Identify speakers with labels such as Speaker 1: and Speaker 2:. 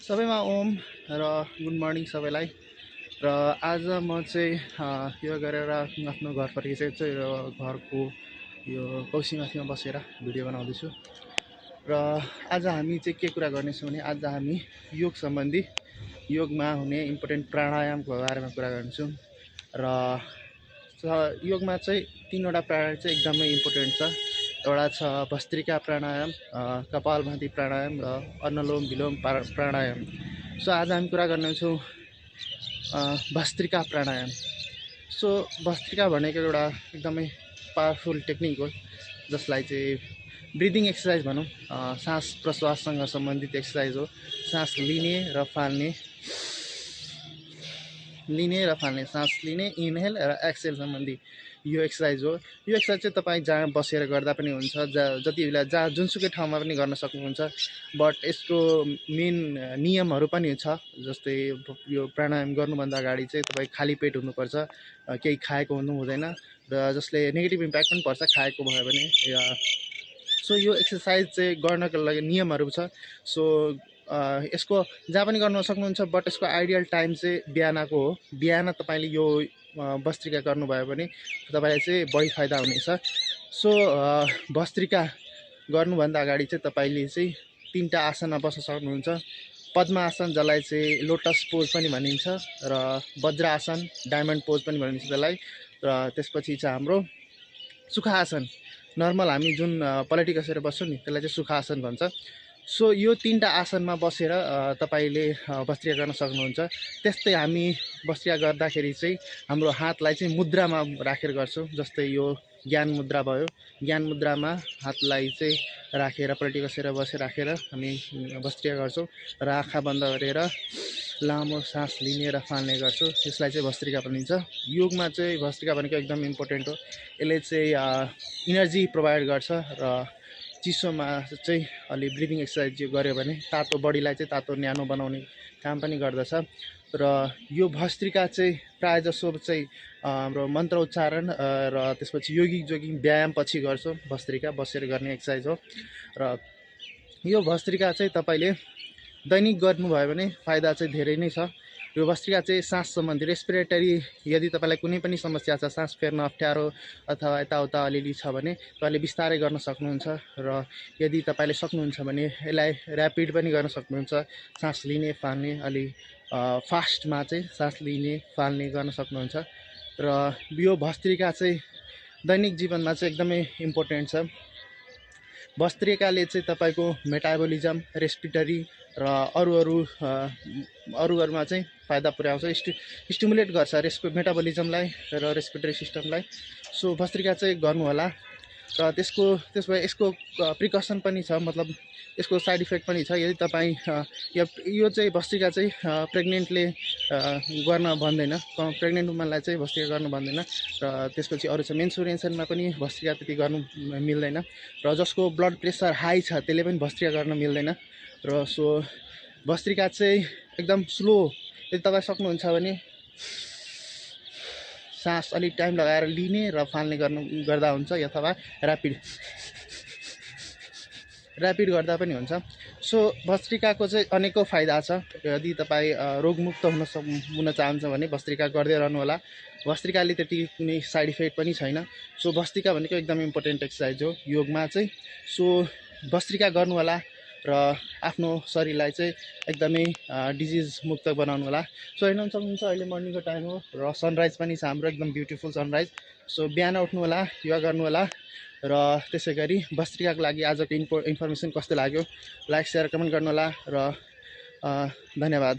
Speaker 1: सबैमा ओम र good morning सबैलाई। र आज म चाहिँ यो गरेर आफ्नो घर फर्किसकेको छु र घरको यो कौसीमाथीमा बसेर भिडियो बनाउँदैछु। र आज हामी चाहिँ के कुरा गर्नेछौँ भने आज हामी योग सम्बन्धी योगमा हुने इम्पोर्टेन्ट प्राणायामको बारेमा कुरा गर्नेछौँ। र योगमा चाहिँ तीनवटा प्राणायाम चाहिँ एकदमै इम्पोर्टेन्ट छ। एउटा छ भस्त्रिका प्राणायाम, कपालभाती प्राणायाम र अनुलोम विलोम प्राणायाम। सो आज हामी कुरा गर्नेछौँ भस्त्रिका प्राणायाम। सो भस्त्रिका भनेको एउटा एकदमै पावरफुल टेक्निक हो जसलाई चाहिँ ब्रिदिङ एक्सर्साइज भनौँ, सास प्रश्वाससँग सम्बन्धित एक्सर्साइज हो। सास लिने र फाल्ने, सास लिने, इनहेल र एक्सहेल सम्बन्धी यो एक्सर्साइज हो। यो एक्सर्साइज चाहिँ तपाईँ जहाँ बसेर गर्दा पनि हुन्छ, जति बेला जहाँ जुनसुकै ठाउँमा पनि गर्न सक्नुहुन्छ। बट यसको मेन नियमहरू पनि छ। जस्तै यो प्राणायाम गर्नुभन्दा अगाडि चाहिँ तपाईँ खाली पेट हुनुपर्छ, केही खाएको हुनु हुँदैन, र जसले नेगेटिभ इम्प्याक्ट पनि पर्छ खाएको भयो भने। सो यो एक्सर्साइज चाहिँ गर्नको लागि नियमहरू छ। सो यसको जहाँ पनि गर्न सक्नुहुन्छ, बट यसको आइडियल टाइम चाहिँ बिहानको हो। बिहान तपाईँले यो भस्त्रिका गर्नुभयो भने तपाईँलाई चाहिँ बढी फाइदा हुनेछ। सो भस्त्रिका गर्नुभन्दा अगाडि चाहिँ तपाईँले चाहिँ तीनवटा आसनमा बस्न सक्नुहुन्छ। पद्मासन, जसलाई चाहिँ लोटस पोज पनि भनिन्छ, र वज्रासन, डायमन्ड पोज पनि भनिन्छ त्यसलाई, र त्यसपछि चाहिँ हाम्रो सुखासन, नर्मल हामी जुन पलेटी कसेर बस्छौँ नि त्यसलाई चाहिँ सुखासन भन्छ। सो यो तीनवटा आसनमा बसेर तपाईँले भस्त्रिका गर्न सक्नुहुन्छ। त्यस्तै हामी भस्त्रिका गर्दाखेरि चाहिँ हाम्रो हातलाई चाहिँ मुद्रामा राखेर गर्छौँ। जस्तै यो ज्ञान मुद्रा भयो, ज्ञान मुद्रामा हातलाई चाहिँ राखेर पल्टी कसेर राखेर हामी भस्त्रिका गर्छौँ र आँखा बन्द गरेर लामो सास लिने र फाल्ने गर्छौँ। यसलाई चाहिँ भस्त्रिका भनिन्छ। योगमा चाहिँ भस्त्रिका भनेको एकदम इम्पोर्टेन्ट हो। यसले चाहिँ इनर्जी प्रोभाइड गर्छ र चिसोमा चाहिँ अलि ब्रिदिङ एक्सर्साइज गऱ्यो भने तातो बडीलाई चाहिँ तातो न्यानो बनाउने काम पनि गर्दछ। र यो भस्त्रिका चाहिँ प्रायः जसो चाहिँ हाम्रो मन्त्र उच्चारण र त्यसपछि योगिक जोगिङ व्यायाम पछि गर्छौँ। भस्त्रिका बसेर गर्ने एक्सर्साइज हो। र यो भस्त्रिका चाहिँ तपाईँले दैनिक गर्नुभयो भने फाइदा चाहिँ धेरै नै छ। यो भस्त्रिका चाहिँ सास सम्बन्धी रेस्पिरेटरी, यदि तपाईँलाई कुनै पनि समस्या छ, सास फेर्न अप्ठ्यारो अथवा यताउता अलिअलि छ भने तपाईँले बिस्तारै गर्न सक्नुहुन्छ। र यदि तपाईँले सक्नुहुन्छ भने यसलाई ऱ्यापिड पनि गर्न सक्नुहुन्छ। सास लिने फाल्ने अलि फास्टमा चाहिँ सास लिने फाल्ने गर्न सक्नुहुन्छ। र यो भस्त्रिका चाहिँ दैनिक जीवनमा चाहिँ एकदमै इम्पोर्टेन्ट छ। भस्त्रिकाले चाहिँ तपाईँको मेटाबोलिजम, रेस्पिरेटरी र अरूमा चाहिँ फाइदा पुर्याउँछ, स्टिमुलेट गर्छ मेटाबोलिजमलाई र रेस्पिरेटरी सिस्टमलाई। सो भस्त्रिका चाहिँ गर्नुहोला। र त्यसमा यसको प्रिकसन पनि छ, मतलब यसको साइड इफेक्ट पनि छ। यदि तपाईँ यो चाहिँ भस्त्रिका चाहिँ प्रेग्नेन्टले गर्न भन्दैन, प्रेग्नेन्ट वुमनलाई चाहिँ भस्त्रिका गर्नु भन्दैन। र त्यसपछि अरू छ मेन्सुरेसनमा पनि भस्त्रिका त्यति गर्नु मिल्दैन। र जसको ब्लड प्रेसर हाई छ त्यसले पनि भस्त्रिका गर्न मिल्दैन। र सो भस्त्रिका चाहिँ एकदम स्लो, यदि तपाईँ सक्नुहुन्छ भने सास अलिक टाइम लगाएर लिने र फाल्ने गर्दा हुन्छ, अथवा ऱ्यापिड गर्दा पनि हुन्छ। सो भस्त्रिकाको चाहिँ अनेकौँ फाइदा छ। यदि तपाईँ रोगमुक्त हुन चाहन्छ भने भस्त्रिका गर्दै रहनुहोला। भस्त्रिकाले त्यति कुनै साइड इफेक्ट पनि छैन। सो भस्त्रिका भनेको एकदम इम्पोर्टेन्ट एक्सर्साइज हो योगमा चाहिँ। सो भस्त्रिका गर्नुहोला र आफ्नो शरीरलाई चाहिँ एकदमै डिजिज मुक्त बनाउनु होला। सो हेर्न सक्नुहुन्छ अहिले मर्निङको टाइम हो र सनराइज पनि छ हाम्रो, एकदम ब्युटिफुल सनराइज। सो बिहान उठ्नु होला, योगा गर्नु होला। र त्यसै गरी भस्त्रिकाको लागि आजको इन्फर्मेसन कस्तो लाग्यो लाइक, सेयर, कमेन्ट गर्नु होला। र धन्यवाद।